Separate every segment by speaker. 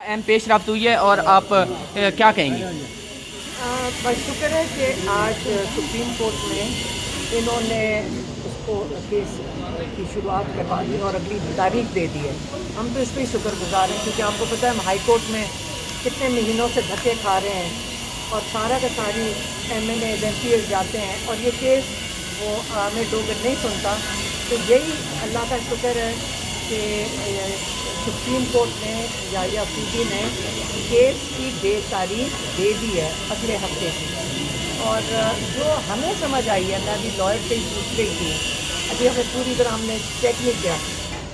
Speaker 1: अहम पेश रफ्त हुई है और आप क्या कहेंगी?
Speaker 2: बस शुक्र है कि आज सुप्रीम कोर्ट में इन्होंने उसको केस की शुरुआत करवा दी और अगली तारीख दे दी है। हम तो इस पर शुक्रगुजार हैं क्योंकि आपको पता है हम हाई कोर्ट में कितने महीनों से धक्के खा रहे हैं और सारा का सारी MNA एजेंसी जाते हैं और ये केस वो हमें डोगर नहीं सुनता। तो यही अल्लाह का शुक्र है कि सुप्रीम कोर्ट ने या पीटी ने केस की तारीख दे दी है अगले हफ्ते की। और जो हमें समझ आई है, मैं अभी लॉयर से ही पूछ रही थी, अभी हमें पूरी तरह हमने चेक नहीं किया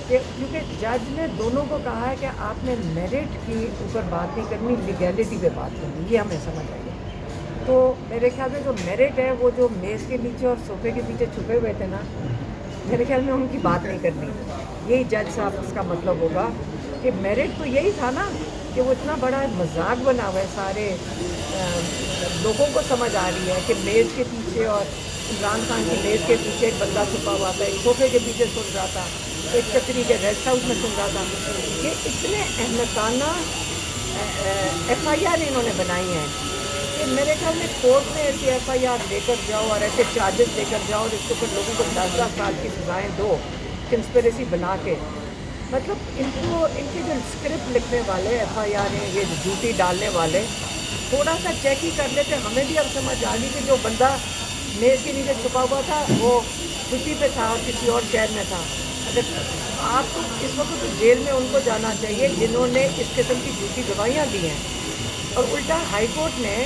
Speaker 2: कि क्योंकि जज ने दोनों को कहा है कि आपने मेरिट की ऊपर बात नहीं करनी, लीगैलिटी पे बात करनी, ये हमें समझ आई है। तो मेरे ख्याल में जो मेरिट है वो जो मेज़ के नीचे और सोफे के पीछे छुपे हुए थे ना, मेरे ख्याल में उनकी बात नहीं करनी। यही जज साहब इसका मतलब होगा कि मेरिट तो यही था ना कि वो इतना बड़ा मजाक बना हुआ है, सारे लोगों को समझ आ रही है कि मेज़ के पीछे और इमरान खान की मेज़ के पीछे एक बंदा छुपा हुआ था, एक सोफे के पीछे सुन रहा था, एक चक्री के रेस्ट हाउस में सुन रहा था। ये इतने अहमकाना FIR इन्होंने बनाई हैं कि मेरे ख्याल में कोर्ट में ऐसी FIR लेकर जाओ और ऐसे चार्जेस लेकर जाओ और इसके ऊपर लोगों को 10-10 साल की सजाएं दो कंस्पिरेसी बना के। मतलब इनको इनके जो स्क्रिप्ट लिखने वाले FIR हैं, ये ड्यूटी डालने वाले, थोड़ा सा चेक ही कर लेते। हमें भी अब समझ आ गई कि जो बंदा मेज़ के नीचे छुपा हुआ था वो छुट्टी पे था और किसी और शहर में था। अगर आपको इस वक्त तो जेल में उनको जाना चाहिए जिन्होंने इस किस्म की झूठी गवाहियाँ दी हैं। और उल्टा हाई कोर्ट ने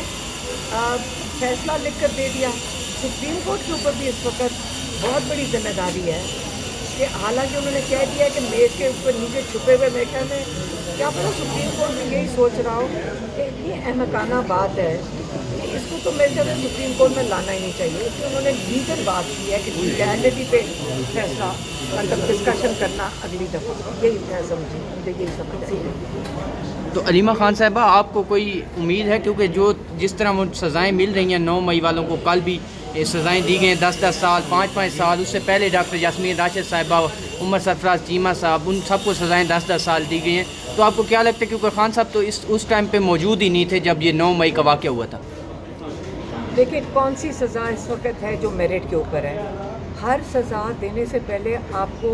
Speaker 2: फैसला लिख कर दे दिया। सुप्रीम कोर्ट के ऊपर भी इस वक्त बहुत बड़ी जिम्मेदारी है कि हालांकि उन्होंने कह दिया कि मेज़ के ऊपर नीचे छुपे हुए मेटर में, क्या पता सुप्रीम कोर्ट में यही सोच रहा हो कि इतनी अहमकाना बात है कि इसको तो मेरे ख्याल में सुप्रीम कोर्ट में लाना ही नहीं चाहिए। इसलिए उन्होंने लीगल बात की है कि लीगैलिटी पे फैसला मतलब डिस्कशन करना अगली दफ़ा। यही मैं समझी, मुझे यही समझ आई है।
Speaker 1: तो अलीमा खान साहिबा, आपको कोई उम्मीद है, क्योंकि जो जिस तरह वो सज़ाएँ मिल रही हैं 9 मई वालों को, कल भी सज़ाएँ दी गई हैं 10-10 साल, 5-5 साल, उससे पहले डॉक्टर यास्मीन राशिद साहिबा, उमर सरफराज चीमा साहब, उन सबको सज़ाएँ 10-10 साल दी गई हैं। तो आपको क्या लगता है, क्योंकि खान साहब तो उस टाइम पे मौजूद ही नहीं थे जब ये 9 मई का वाक़या हुआ था?
Speaker 2: देखिए कौन सी सज़ा इस वक्त है जो मेरिट के ऊपर है। हर सज़ा देने से पहले आपको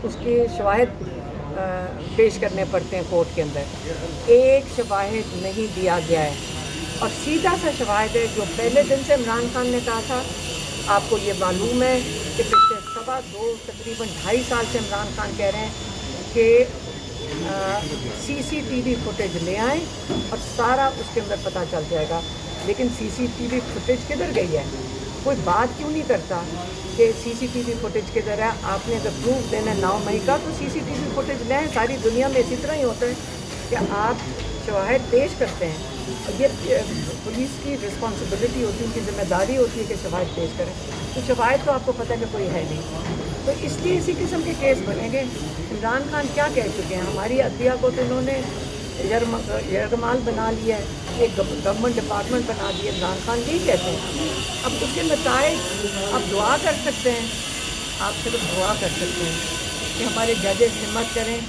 Speaker 2: उसके शवाहिद पेश करने पड़ते हैं कोर्ट के अंदर। एक शवाहिद नहीं दिया गया है और सीधा सा शवाहिद है जो पहले दिन से इमरान खान ने कहा था। आपको ये मालूम है कि पिछले सवा दो तकरीबन 2.5 साल से इमरान खान कह रहे हैं कि CCTV फुटेज ले आएँ और सारा उसके अंदर पता चल जाएगा। लेकिन CCTV फुटेज किधर गई है? कोई बात क्यों नहीं करता कि CCTV फुटेज किधर है? आपने अगर प्रूफ देना है 9 मई का तो CCTV फुटेज लें। सारी दुनिया में इसी तरह ही होता है कि आप शवाहिद पेश करते हैं और ये पुलिस की रिस्पॉन्सिबिलिटी होती है, उनकी जिम्मेदारी होती है कि शवाहिद पेश करें। तो शवाहिद तो आपको पता है कि कोई है नहीं, तो इसलिए इसी किस्म के केस बनेंगे। इमरान खान क्या कह चुके हैं? हमारी अदलिया को तो इन्होंने यरगमाल बना लिया है, एक गवर्नमेंट डिपार्टमेंट बना दिया। इमरान खान यही कहते हैं। अब उसके नताइज आप दुआ कर सकते हैं, आप सिर्फ दुआ कर सकते हैं कि हमारे जजेस हिम्मत करें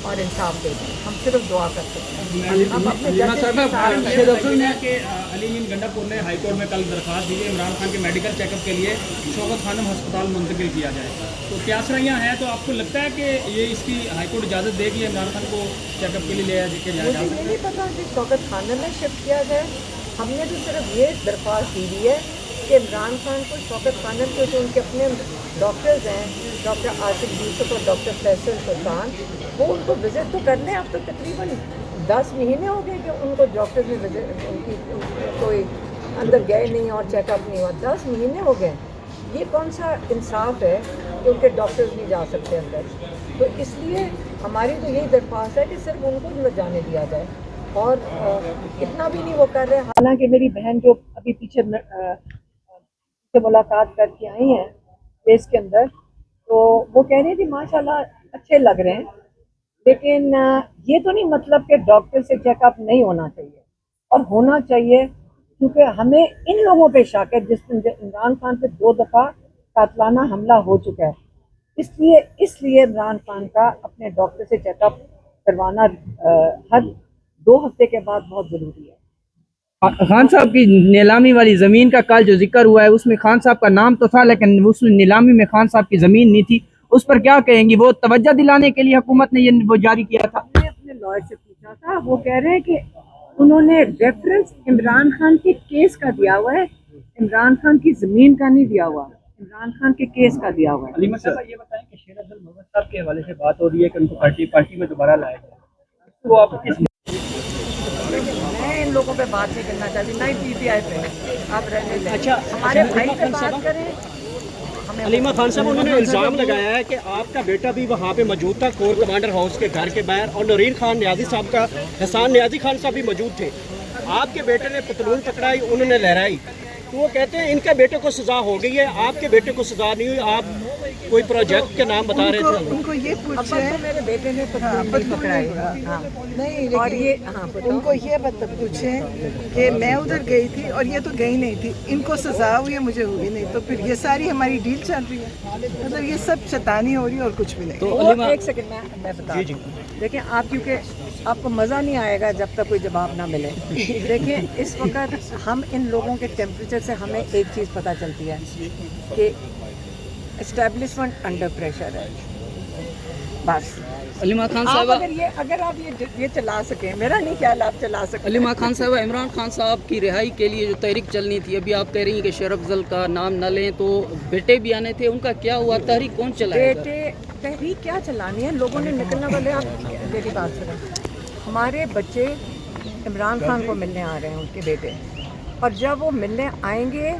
Speaker 2: और इंसाफ दे दें। हम सिर्फ दुआ कर सकते हैं। हम अपने जजेस की सारी
Speaker 3: के अली मीन गंडापुर ने हाईकोर्ट में कल दरख्वास्त दी है इमरान खान के मेडिकल चेकअप के लिए शौकत खानम अस्पताल मुंतकिल किया जाए। तो क्या सराइयाँ हैं, तो आपको लगता है कि ये इसकी हाईकोर्ट इजाज़त देगी इमरान खान को चेकअप के लिए ले जाया
Speaker 2: मुझे
Speaker 3: जा
Speaker 2: ये
Speaker 3: सकता
Speaker 2: नहीं पता कि शौकत खानम में शिफ्ट किया जाए। हमने तो सिर्फ ये दरख्वास्त दी हुई है कि इमरान खान को शौकत खानम के जो उनके अपने डॉक्टर्स हैं, डॉक्टर आसिफ यूसुफ और डॉक्टर फैसल सुल्तान, वो उनको विज़िट तो कर लें। अब तो तकरीबन 10 महीने हो गए कि उनको डॉक्टर्स ने विज़िट कोई अंदर गए नहीं और चेकअप नहीं हुआ। 10 महीने हो गए। ये कौन सा इंसाफ है कि उनके डॉक्टर्स नहीं जा सकते अंदर? तो इसलिए हमारी तो यही दरख्वास्त है कि सिर्फ उनको न जाने दिया जाए और इतना भी नहीं वो कर रहे। हालांकि मेरी बहन जो अभी पीछे से मुलाकात करके आई हैं केस के अंदर, तो वो कह रही थी माशाल्लाह अच्छे लग रहे हैं। लेकिन ये तो नहीं मतलब कि डॉक्टर से चेकअप नहीं होना चाहिए, और होना चाहिए क्योंकि हमें इन लोगों पे शक है जिस इमरान खान पे 2 दफ़ा कातलाना हमला हो चुका है। इसलिए इसलिए इमरान खान का अपने डॉक्टर से चेकअप करवाना हर 2 हफ्ते के बाद बहुत ज़रूरी है।
Speaker 1: खान साहब की नीलामी वाली ज़मीन का कल जो जिक्र हुआ है उसमें खान साहब का नाम तो था, लेकिन उसमें नीलामी में खान साहब की ज़मीन नहीं थी। उस पर क्या कहेंगी? वो तवज्जो दिलाने के लिए हुकूमत ने ये वो जारी किया था।
Speaker 2: मैंने अपने लॉयर से पूछा था, वो कह रहे हैं कि उन्होंने रेफरेंस इमरान खान के केस का दिया हुआ है, इमरान खान की ज़मीन का नहीं दिया हुआ, इमरान खान के केस का दिया हुआ है।
Speaker 4: अलीमा साहब ये बताएं कि शेर अब्दुल मोहम्मद साहब के हवाले से बात हो रही है कि उनको पार्टी में दोबारा लाया जाए, तो आप किस
Speaker 2: मैं इन लोगों पे बात नहीं करना चाहती, नहीं पीटीआई पे आप रहने दें।
Speaker 4: अच्छा,
Speaker 2: हमारे भाई पे बात करें।
Speaker 4: अलीमा खान साहब उन्होंने इल्ज़ाम लगाया है कि आपका बेटा भी वहाँ पे मौजूद था कोर कमांडर हाउस के घर के बाहर, और नरीन खान न्याजी साहब का हसान न्याजी खान साहब भी मौजूद थे। आपके बेटे ने पतलून पकड़ाई, उन्होंने लहराई, तो वो कहते हैं इनके बेटे को सज़ा हो गई है, आपके बेटे को सज़ा नहीं हुई। आप कोई प्रोजेक्ट के नाम बता रहे थे।
Speaker 5: उनको ये पूछे,
Speaker 2: तो मेरे बेटे ने पकड़ाई
Speaker 5: नहीं
Speaker 2: और
Speaker 5: लेकिन
Speaker 2: ये
Speaker 5: उनको ये पूछे कि मैं उधर गई थी और ये तो गई नहीं थी, इनको सजा हुई है, मुझे हुई नहीं, तो फिर ये सारी हमारी डील चल रही है। मतलब ये सब शैतानी हो रही है और कुछ भी नहीं।
Speaker 2: तो एक सेकंड मैं बता दूं। देखिए आप, क्योंकि आपको मज़ा नहीं आएगा जब तक कोई जवाब ना मिले। देखिए इस वक्त हम इन लोगों के टेम्परेचर से हमें एक चीज़ पता चलती है कि एस्टेब्लिशमेंट अंडर प्रेशर है, बस।
Speaker 6: अलीमा खान
Speaker 2: आप
Speaker 6: साहब,
Speaker 2: अगर आप ये चला सकें, मेरा नहीं ख्याल आप चला सकें।
Speaker 6: अलीमा खान साहब, इमरान खान साहब की रिहाई के लिए जो तहरीक चलनी थी, अभी आप कह रही हैं कि शेर अफजल का नाम न लें, तो बेटे भी आने थे, उनका क्या हुआ? तहरीक कौन चलाएगा?
Speaker 2: बेटे तहरीक क्या चलानी है, लोगों ने निकलने वाले। आप मेरी बात सुनें, हमारे बच्चे इमरान खान को मिलने आ रहे हैं, उनके बेटे, और जब वो मिलने आएंगे,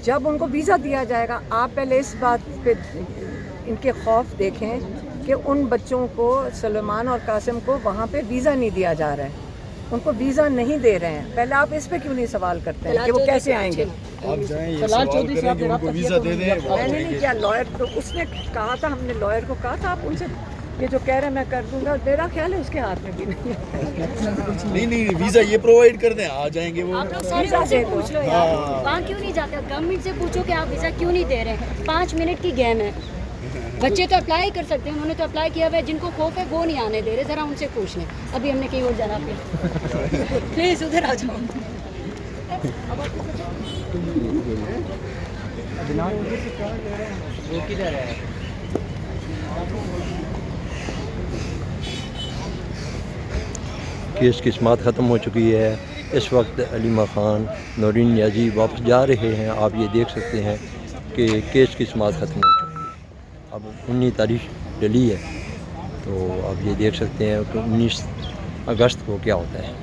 Speaker 2: जब उनको वीज़ा दिया जाएगा, आप पहले इस बात पे इनके खौफ देखें कि उन बच्चों को, सलमान और कासिम को वहाँ पे वीज़ा नहीं दिया जा रहा है, उनको वीज़ा नहीं दे रहे हैं। पहले आप इस पे क्यों नहीं सवाल करते हैं कि वो कैसे आएंगे?
Speaker 7: आप जाएं, ये सवाल करें कि उनको वीज़ा दे दें।
Speaker 2: मैंने नहीं किया, लॉयर तो उसने कहा था, हमने लॉयर को कहा था आप उनसे ये जो कह रहे हैं मैं कर दूंगा, मेरा ख्याल है उसके हाथ में भी नहीं है।
Speaker 7: नहीं वीज़ा ये प्रोवाइड कर दें, आ जाएंगे वो।
Speaker 8: आप लोग सर से पूछ लो यार, वहाँ क्यों नहीं जाते? गवर्नमेंट से पूछो कि आप वीज़ा क्यों नहीं दे रहे हैं। 5 मिनट की गेम है, बच्चे तो अप्लाई कर सकते हैं, उन्होंने तो अप्लाई किया हुआ है, जिनको खौफ है वो नहीं आने दे रहे, ज़रा उनसे पूछ लें। अभी हमने कहीं और जाना पे प्लीज़ उधर आ जाओ।
Speaker 1: वो किधर है?
Speaker 9: केस की समाअत ख़त्म हो चुकी है। इस वक्त अलीमा खान, नौरीन न्याजी वापस जा रहे हैं। आप ये देख सकते हैं कि केस की समाअत ख़त्म हो चुकी है। अब 19 तारीख डली है, तो आप ये देख सकते हैं कि 19 अगस्त को क्या होता है।